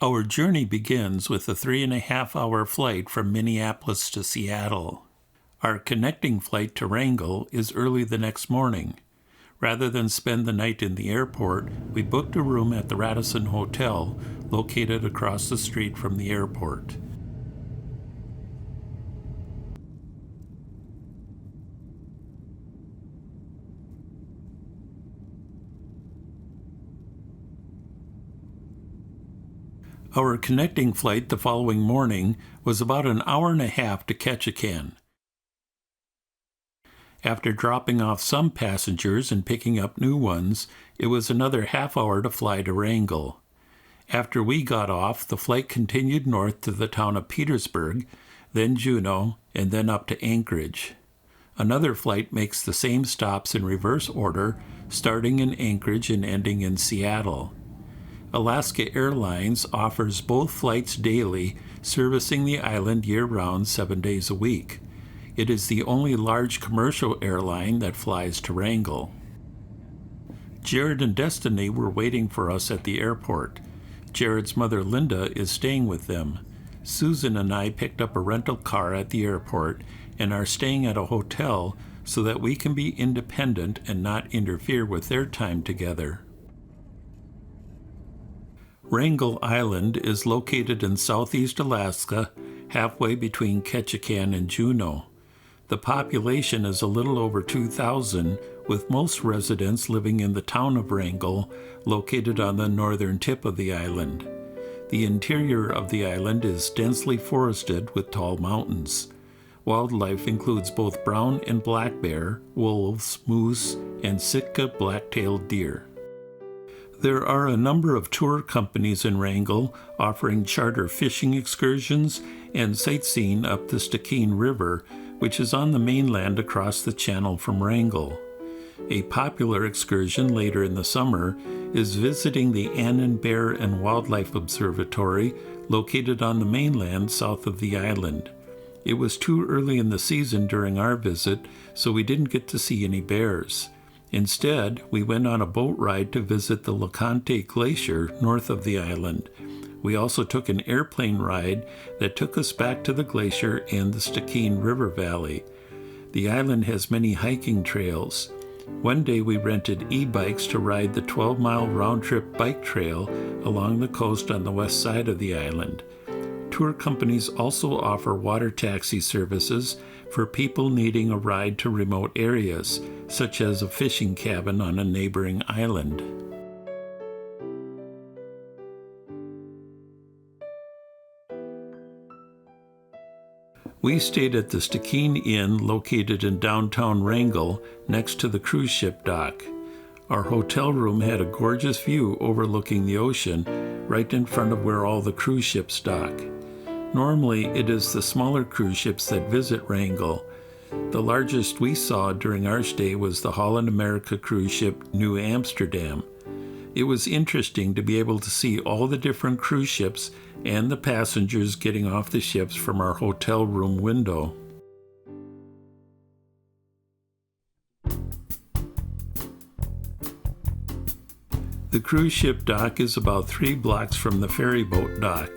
Our journey begins with a 3.5-hour flight from Minneapolis to Seattle. Our connecting flight to Wrangell is early the next morning. Rather than spend the night in the airport, we booked a room at the Radisson Hotel, located across the street from the airport. Our connecting flight the following morning was about an hour and a half to Ketchikan. After dropping off some passengers and picking up new ones, it was another half hour to fly to Wrangell. After we got off, the flight continued north to the town of Petersburg, then Juneau, and then up to Anchorage. Another flight makes the same stops in reverse order, starting in Anchorage and ending in Seattle. Alaska Airlines offers both flights daily, servicing the island year-round 7 days a week. It is the only large commercial airline that flies to Wrangell. Jared and Destiny were waiting for us at the airport. Jared's mother Linda is staying with them. Susan and I picked up a rental car at the airport and are staying at a hotel so that we can be independent and not interfere with their time together. Wrangell Island is located in southeast Alaska, halfway between Ketchikan and Juneau. The population is a little over 2,000, with most residents living in the town of Wrangell, located on the northern tip of the island. The interior of the island is densely forested with tall mountains. Wildlife includes both brown and black bear, wolves, moose, and Sitka black-tailed deer. There are a number of tour companies in Wrangell offering charter fishing excursions and sightseeing up the Stikine River, which is on the mainland across the channel from Wrangell. A popular excursion later in the summer is visiting the Annan Bear and Wildlife Observatory, located on the mainland south of the island. It was too early in the season during our visit, so we didn't get to see any bears. Instead, we went on a boat ride to visit the LeConte Glacier north of the island. We also took an airplane ride that took us back to the glacier and the Stikine River Valley. The island has many hiking trails. One day we rented e-bikes to ride the 12-mile round-trip bike trail along the coast on the west side of the island. Tour companies also offer water taxi services for people needing a ride to remote areas, such as a fishing cabin on a neighboring island. We stayed at the Stikine Inn located in downtown Wrangell next to the cruise ship dock. Our hotel room had a gorgeous view overlooking the ocean right in front of where all the cruise ships dock. Normally, it is the smaller cruise ships that visit Wrangell. The largest we saw during our stay was the Holland America cruise ship New Amsterdam. It was interesting to be able to see all the different cruise ships and the passengers getting off the ships from our hotel room window. The cruise ship dock is about 3 blocks from the ferry boat dock.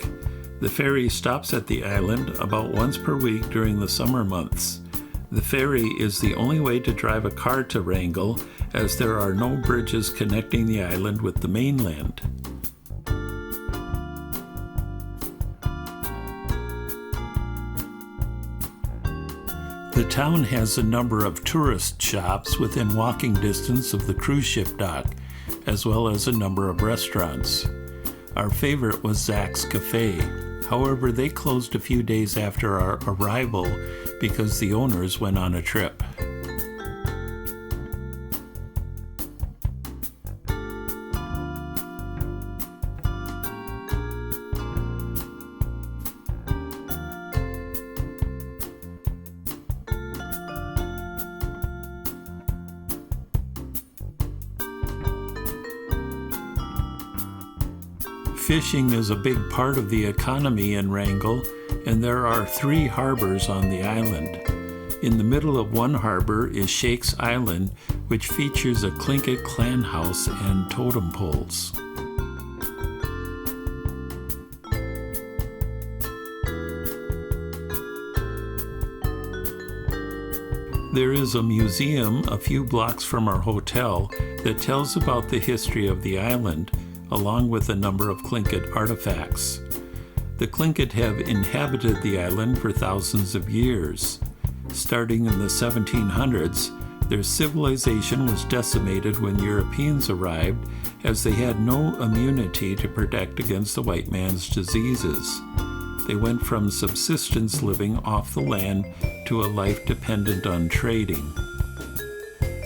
The ferry stops at the island about once per week during the summer months. The ferry is the only way to drive a car to Wrangell, as there are no bridges connecting the island with the mainland. The town has a number of tourist shops within walking distance of the cruise ship dock, as well as a number of restaurants. Our favorite was Zach's Cafe. However, they closed a few days after our arrival because the owners went on a trip. Fishing is a big part of the economy in Wrangell, and there are 3 harbors on the island. In the middle of one harbor is Shakes Island, which features a Tlingit clan house and totem poles. There is a museum a few blocks from our hotel that tells about the history of the island, along with a number of Tlingit artifacts. The Tlingit have inhabited the island for thousands of years. Starting in the 1700s, their civilization was decimated when Europeans arrived, as they had no immunity to protect against the white man's diseases. They went from subsistence living off the land to a life dependent on trading.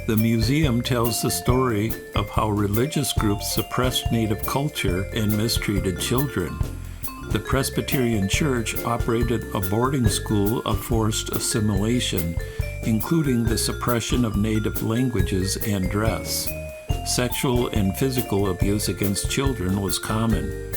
The museum tells the story of how religious groups suppressed native culture and mistreated children. The Presbyterian Church operated a boarding school of forced assimilation, including the suppression of native languages and dress. Sexual and physical abuse against children was common.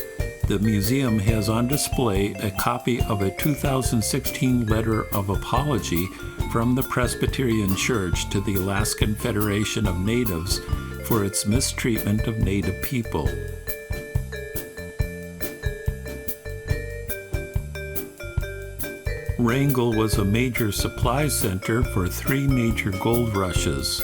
The museum has on display a copy of a 2016 letter of apology from the Presbyterian Church to the Alaskan Federation of Natives for its mistreatment of Native people. Wrangell was a major supply center for three major gold rushes.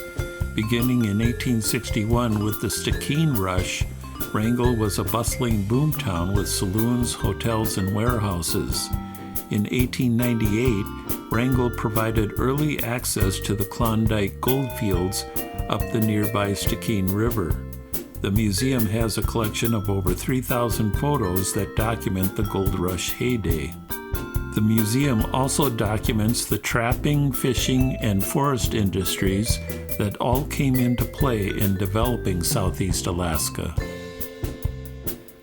Beginning in 1861 with the Stikine Rush, Wrangell was a bustling boomtown with saloons, hotels, and warehouses. In 1898, Wrangell provided early access to the Klondike goldfields up the nearby Stikine River. The museum has a collection of over 3,000 photos that document the gold rush heyday. The museum also documents the trapping, fishing, and forest industries that all came into play in developing Southeast Alaska.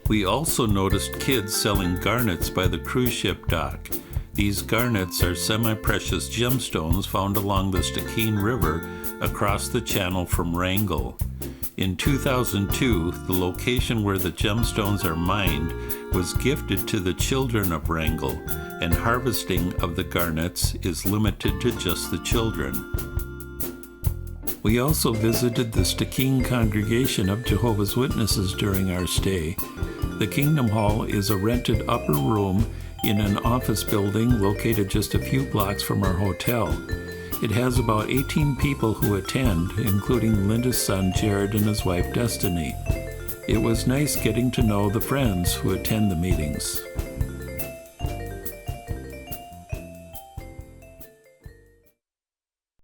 We also noticed kids selling garnets by the cruise ship dock. These garnets are semi-precious gemstones found along the Stikine River across the channel from Wrangell. In 2002, the location where the gemstones are mined was gifted to the children of Wrangell, and harvesting of the garnets is limited to just the children. We also visited the Stikine Congregation of Jehovah's Witnesses during our stay. The Kingdom Hall is a rented upper room in an office building located just a few blocks from our hotel. It has about 18 people who attend, including Linda's son Jared and his wife Destiny. It was nice getting to know the friends who attend the meetings.